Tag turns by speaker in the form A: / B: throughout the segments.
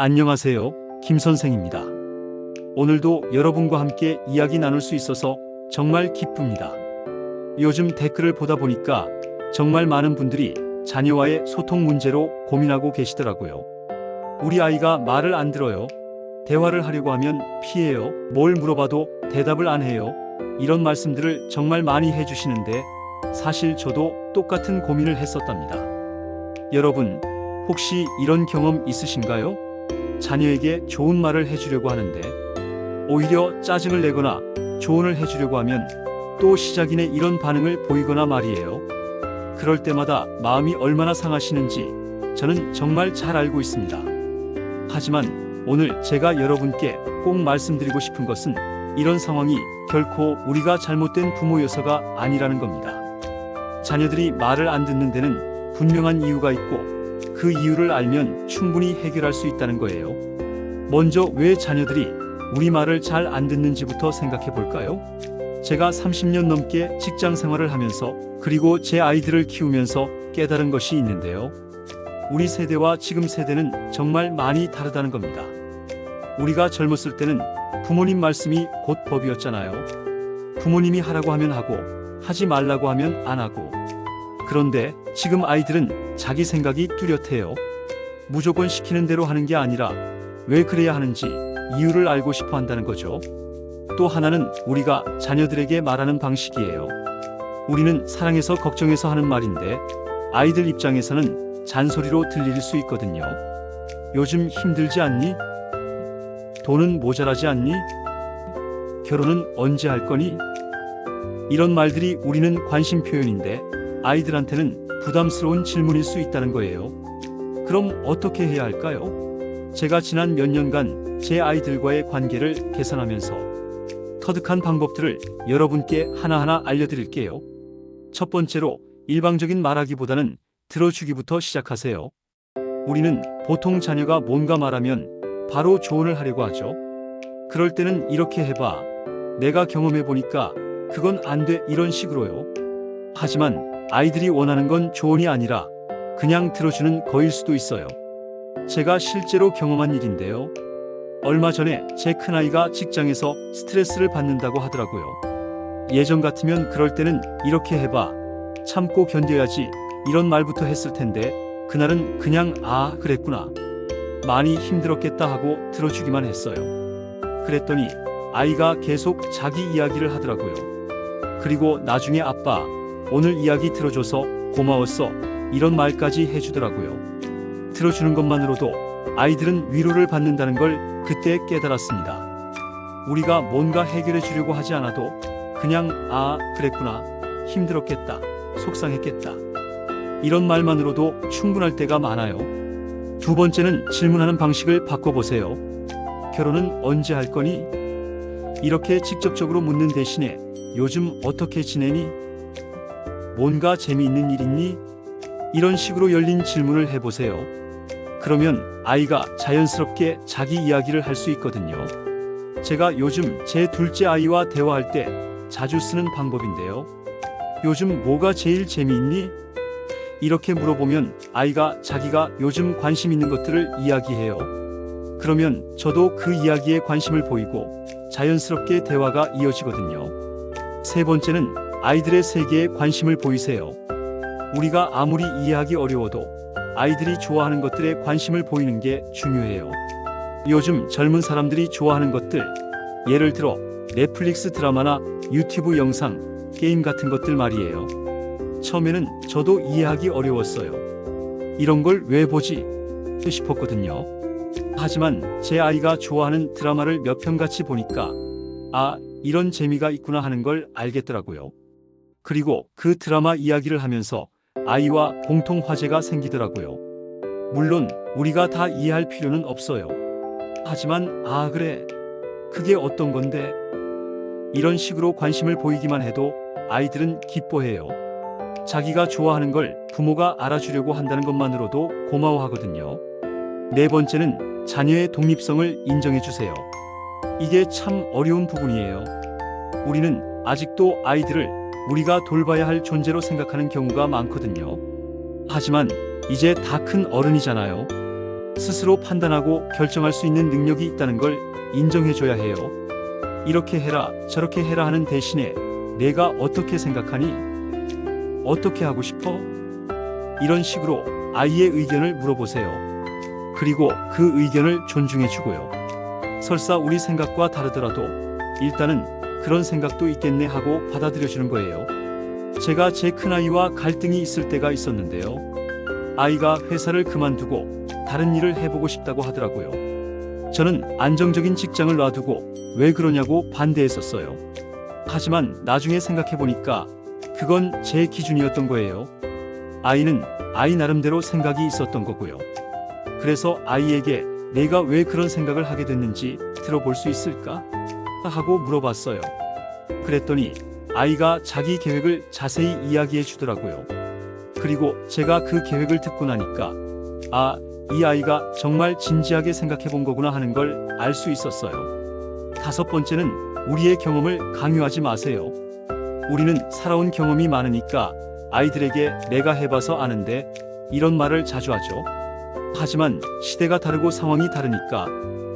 A: 안녕하세요. 김 선생입니다. 오늘도 여러분과 함께 이야기 나눌 수 있어서 정말 기쁩니다. 요즘 댓글을 보다 보니까 정말 많은 분들이 자녀와의 소통 문제로 고민하고 계시더라고요. 우리 아이가 말을 안 들어요. 대화를 하려고 하면 피해요. 뭘 물어봐도 대답을 안 해요. 이런 말씀들을 정말 많이 해주시는데 사실 저도 똑같은 고민을 했었답니다. 여러분, 혹시 이런 경험 있으신가요? 자녀에게 좋은 말을 해주려고 하는데 오히려 짜증을 내거나 조언을 해주려고 하면 또 시작이네 이런 반응을 보이거나 말이에요. 그럴 때마다 마음이 얼마나 상하시는지 저는 정말 잘 알고 있습니다. 하지만 오늘 제가 여러분께 꼭 말씀드리고 싶은 것은 이런 상황이 결코 우리가 잘못된 부모여서가 아니라는 겁니다. 자녀들이 말을 안 듣는 데는 분명한 이유가 있고 그 이유를 알면 충분히 해결할 수 있다는 거예요. 먼저 왜 자녀들이 우리 말을 잘 안 듣는지부터 생각해 볼까요? 제가 30년 넘게 직장 생활을 하면서 그리고 제 아이들을 키우면서 깨달은 것이 있는데요. 우리 세대와 지금 세대는 정말 많이 다르다는 겁니다. 우리가 젊었을 때는 부모님 말씀이 곧 법이었잖아요. 부모님이 하라고 하면 하고 하지 말라고 하면 안 하고. 그런데 지금 아이들은 자기 생각이 뚜렷해요. 무조건 시키는 대로 하는 게 아니라 왜 그래야 하는지 이유를 알고 싶어 한다는 거죠. 또 하나는 우리가 자녀들에게 말하는 방식이에요. 우리는 사랑해서 걱정해서 하는 말인데 아이들 입장에서는 잔소리로 들릴 수 있거든요. 요즘 힘들지 않니? 돈은 모자라지 않니? 결혼은 언제 할 거니? 이런 말들이 우리는 관심 표현인데 아이들한테는 부담스러운 질문일 수 있다는 거예요. 그럼 어떻게 해야 할까요? 제가 지난 몇 년간 제 아이들과의 관계를 개선하면서 터득한 방법들을 여러분께 하나하나 알려드릴게요. 첫 번째로 일방적인 말하기보다는 들어주기부터 시작하세요. 우리는 보통 자녀가 뭔가 말하면 바로 조언을 하려고 하죠. 그럴 때는 이렇게 해봐. 내가 경험해보니까 그건 안 돼 이런 식으로요. 하지만 아이들이 원하는 건 조언이 아니라 그냥 들어주는 거일 수도 있어요. 제가 실제로 경험한 일인데요. 얼마 전에 제 큰아이가 직장에서 스트레스를 받는다고 하더라고요. 예전 같으면 그럴 때는 이렇게 해봐. 참고 견뎌야지. 이런 말부터 했을 텐데 그날은 그냥 아, 그랬구나. 많이 힘들었겠다 하고 들어주기만 했어요. 그랬더니 아이가 계속 자기 이야기를 하더라고요. 그리고 나중에 아빠, 오늘 이야기 들어줘서 고마웠어. 이런 말까지 해주더라고요. 들어주는 것만으로도 아이들은 위로를 받는다는 걸 그때 깨달았습니다. 우리가 뭔가 해결해 주려고 하지 않아도 그냥 아, 그랬구나. 힘들었겠다. 속상했겠다. 이런 말만으로도 충분할 때가 많아요. 두 번째는 질문하는 방식을 바꿔보세요. 결혼은 언제 할 거니? 이렇게 직접적으로 묻는 대신에 요즘 어떻게 지내니? 뭔가 재미있는 일 있니? 이런 식으로 열린 질문을 해보세요. 그러면 아이가 자연스럽게 자기 이야기를 할 수 있거든요. 제가 요즘 제 둘째 아이와 대화할 때 자주 쓰는 방법인데요. 요즘 뭐가 제일 재미있니? 이렇게 물어보면 아이가 자기가 요즘 관심 있는 것들을 이야기해요. 그러면 저도 그 이야기에 관심을 보이고 자연스럽게 대화가 이어지거든요. 세 번째는 아이들의 세계에 관심을 보이세요. 우리가 아무리 이해하기 어려워도 아이들이 좋아하는 것들에 관심을 보이는 게 중요해요. 요즘 젊은 사람들이 좋아하는 것들, 예를 들어 넷플릭스 드라마나 유튜브 영상, 게임 같은 것들 말이에요. 처음에는 저도 이해하기 어려웠어요. 이런 걸 왜 보지? 싶었거든요. 하지만 제 아이가 좋아하는 드라마를 몇 편 같이 보니까 아, 이런 재미가 있구나 하는 걸 알겠더라고요. 그리고 그 드라마 이야기를 하면서 아이와 공통 화제가 생기더라고요. 물론 우리가 다 이해할 필요는 없어요. 하지만 아, 그래. 그게 어떤 건데? 이런 식으로 관심을 보이기만 해도 아이들은 기뻐해요. 자기가 좋아하는 걸 부모가 알아주려고 한다는 것만으로도 고마워하거든요. 네 번째는 자녀의 독립성을 인정해주세요. 이게 참 어려운 부분이에요. 우리는 아직도 아이들을 우리가 돌봐야 할 존재로 생각하는 경우가 많거든요. 하지만 이제 다 큰 어른이잖아요. 스스로 판단하고 결정할 수 있는 능력이 있다는 걸 인정해줘야 해요. 이렇게 해라, 저렇게 해라 하는 대신에 내가 어떻게 생각하니? 어떻게 하고 싶어? 이런 식으로 아이의 의견을 물어보세요. 그리고 그 의견을 존중해주고요. 설사 우리 생각과 다르더라도 일단은 그런 생각도 있겠네 하고 받아들여주는 거예요. 제가 제 큰아이와 갈등이 있을 때가 있었는데요. 아이가 회사를 그만두고 다른 일을 해보고 싶다고 하더라고요. 저는 안정적인 직장을 놔두고 왜 그러냐고 반대했었어요. 하지만 나중에 생각해보니까 그건 제 기준이었던 거예요. 아이는 아이 나름대로 생각이 있었던 거고요. 그래서 아이에게 내가 왜 그런 생각을 하게 됐는지 들어볼 수 있을까? 하고 물어봤어요. 그랬더니 아이가 자기 계획을 자세히 이야기해 주더라고요. 그리고 제가 그 계획을 듣고 나니까 아, 이 아이가 정말 진지하게 생각해 본 거구나 하는 걸 알 수 있었어요. 다섯 번째는 우리의 경험을 강요하지 마세요. 우리는 살아온 경험이 많으니까 아이들에게 내가 해봐서 아는데 이런 말을 자주 하죠. 하지만 시대가 다르고 상황이 다르니까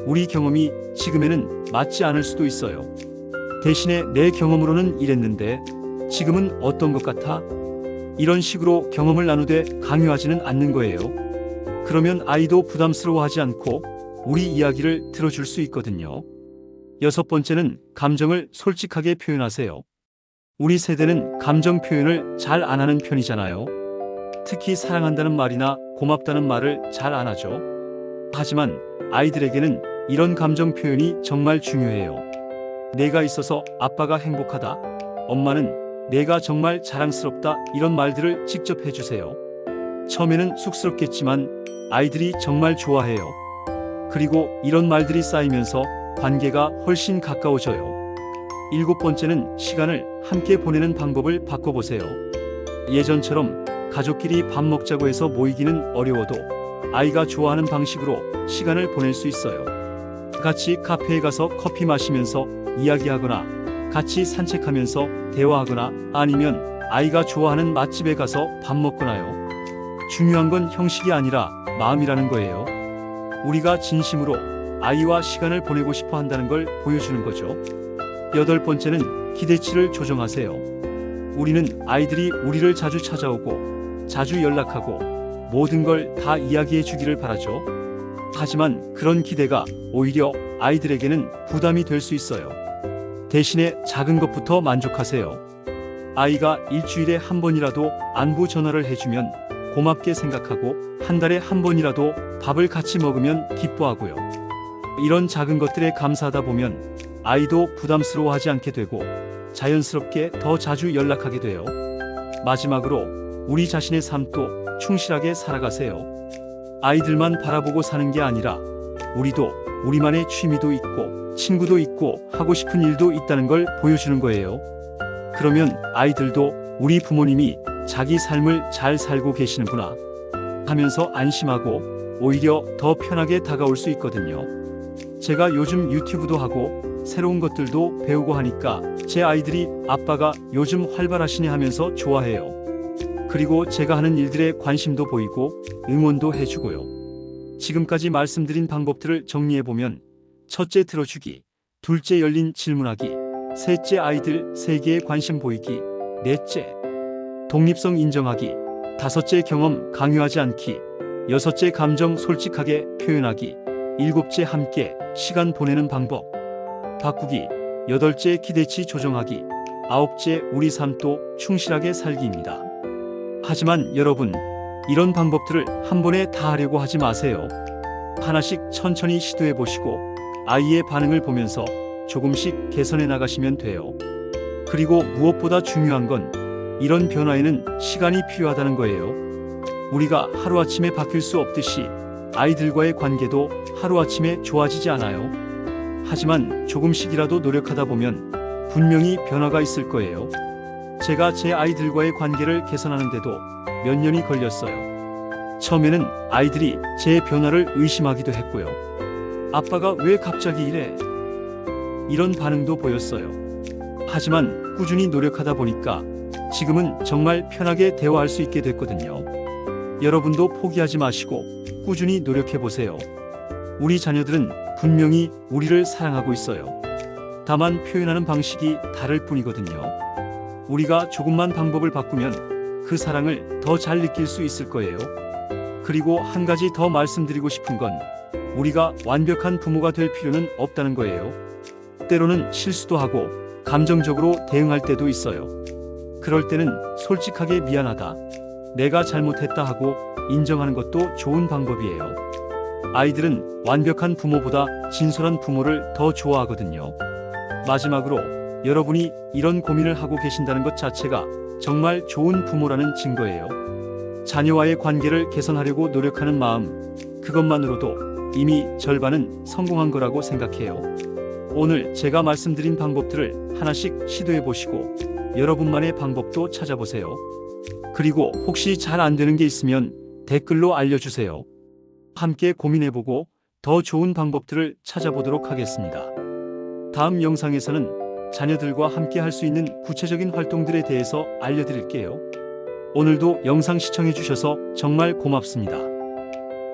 A: 우리 경험이 지금에는 맞지 않을 수도 있어요. 대신에 내 경험으로는 이랬는데 지금은 어떤 것 같아? 이런 식으로 경험을 나누되 강요하지는 않는 거예요. 그러면 아이도 부담스러워하지 않고 우리 이야기를 들어줄 수 있거든요. 여섯 번째는 감정을 솔직하게 표현하세요. 우리 세대는 감정 표현을 잘 안 하는 편이잖아요. 특히 사랑한다는 말이나 고맙다는 말을 잘 안 하죠. 하지만 아이들에게는 이런 감정 표현이 정말 중요해요. 내가 있어서 아빠가 행복하다. 엄마는 내가 정말 자랑스럽다. 이런 말들을 직접 해주세요. 처음에는 쑥스럽겠지만 아이들이 정말 좋아해요. 그리고 이런 말들이 쌓이면서 관계가 훨씬 가까워져요. 일곱 번째는 시간을 함께 보내는 방법을 바꿔보세요. 예전처럼 가족끼리 밥 먹자고 해서 모이기는 어려워도 아이가 좋아하는 방식으로 시간을 보낼 수 있어요. 같이 카페에 가서 커피 마시면서 이야기하거나 같이 산책하면서 대화하거나 아니면 아이가 좋아하는 맛집에 가서 밥 먹거나요. 중요한 건 형식이 아니라 마음이라는 거예요. 우리가 진심으로 아이와 시간을 보내고 싶어 한다는 걸 보여주는 거죠. 여덟 번째는 기대치를 조정하세요. 우리는 아이들이 우리를 자주 찾아오고 자주 연락하고 모든 걸 다 이야기해 주기를 바라죠. 하지만 그런 기대가 오히려 아이들에게는 부담이 될 수 있어요. 대신에 작은 것부터 만족하세요. 아이가 일주일에 한 번이라도 안부 전화를 해주면 고맙게 생각하고 한 달에 한 번이라도 밥을 같이 먹으면 기뻐하고요. 이런 작은 것들에 감사하다 보면 아이도 부담스러워하지 않게 되고 자연스럽게 더 자주 연락하게 돼요. 마지막으로 우리 자신의 삶도 충실하게 살아가세요. 아이들만 바라보고 사는 게 아니라 우리도 우리만의 취미도 있고 친구도 있고 하고 싶은 일도 있다는 걸 보여주는 거예요. 그러면 아이들도 우리 부모님이 자기 삶을 잘 살고 계시는구나 하면서 안심하고 오히려 더 편하게 다가올 수 있거든요. 제가 요즘 유튜브도 하고 새로운 것들도 배우고 하니까 제 아이들이 아빠가 요즘 활발하시네 하면서 좋아해요. 그리고 제가 하는 일들에 관심도 보이고 응원도 해주고요. 지금까지 말씀드린 방법들을 정리해보면 첫째 들어주기, 둘째 열린 질문하기, 셋째 아이들 세계에 관심 보이기, 넷째 독립성 인정하기, 다섯째 경험 강요하지 않기, 여섯째 감정 솔직하게 표현하기, 일곱째 함께 시간 보내는 방법 바꾸기, 여덟째 기대치 조정하기, 아홉째 우리 삶도 충실하게 살기입니다. 하지만 여러분, 이런 방법들을 한 번에 다 하려고 하지 마세요. 하나씩 천천히 시도해 보시고 아이의 반응을 보면서 조금씩 개선해 나가시면 돼요. 그리고 무엇보다 중요한 건 이런 변화에는 시간이 필요하다는 거예요. 우리가 하루아침에 바뀔 수 없듯이 아이들과의 관계도 하루아침에 좋아지지 않아요. 하지만 조금씩이라도 노력하다 보면 분명히 변화가 있을 거예요. 제가 제 아이들과의 관계를 개선하는데도 몇 년이 걸렸어요. 처음에는 아이들이 제 변화를 의심하기도 했고요. 아빠가 왜 갑자기 이래? 이런 반응도 보였어요. 하지만 꾸준히 노력하다 보니까 지금은 정말 편하게 대화할 수 있게 됐거든요. 여러분도 포기하지 마시고 꾸준히 노력해 보세요. 우리 자녀들은 분명히 우리를 사랑하고 있어요. 다만 표현하는 방식이 다를 뿐이거든요. 우리가 조금만 방법을 바꾸면 그 사랑을 더 잘 느낄 수 있을 거예요. 그리고 한 가지 더 말씀드리고 싶은 건 우리가 완벽한 부모가 될 필요는 없다는 거예요. 때로는 실수도 하고 감정적으로 대응할 때도 있어요. 그럴 때는 솔직하게 미안하다, 내가 잘못했다 하고 인정하는 것도 좋은 방법이에요. 아이들은 완벽한 부모보다 진솔한 부모를 더 좋아하거든요. 마지막으로 여러분이 이런 고민을 하고 계신다는 것 자체가 정말 좋은 부모라는 증거예요. 자녀와의 관계를 개선하려고 노력하는 마음, 그것만으로도 이미 절반은 성공한 거라고 생각해요. 오늘 제가 말씀드린 방법들을 하나씩 시도해 보시고 여러분만의 방법도 찾아보세요. 그리고 혹시 잘 안 되는 게 있으면 댓글로 알려주세요. 함께 고민해보고 더 좋은 방법들을 찾아보도록 하겠습니다. 다음 영상에서는 자녀들과 함께 할 수 있는 구체적인 활동들에 대해서 알려드릴게요. 오늘도 영상 시청해주셔서 정말 고맙습니다.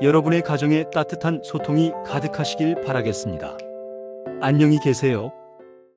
A: 여러분의 가정에 따뜻한 소통이 가득하시길 바라겠습니다. 안녕히 계세요.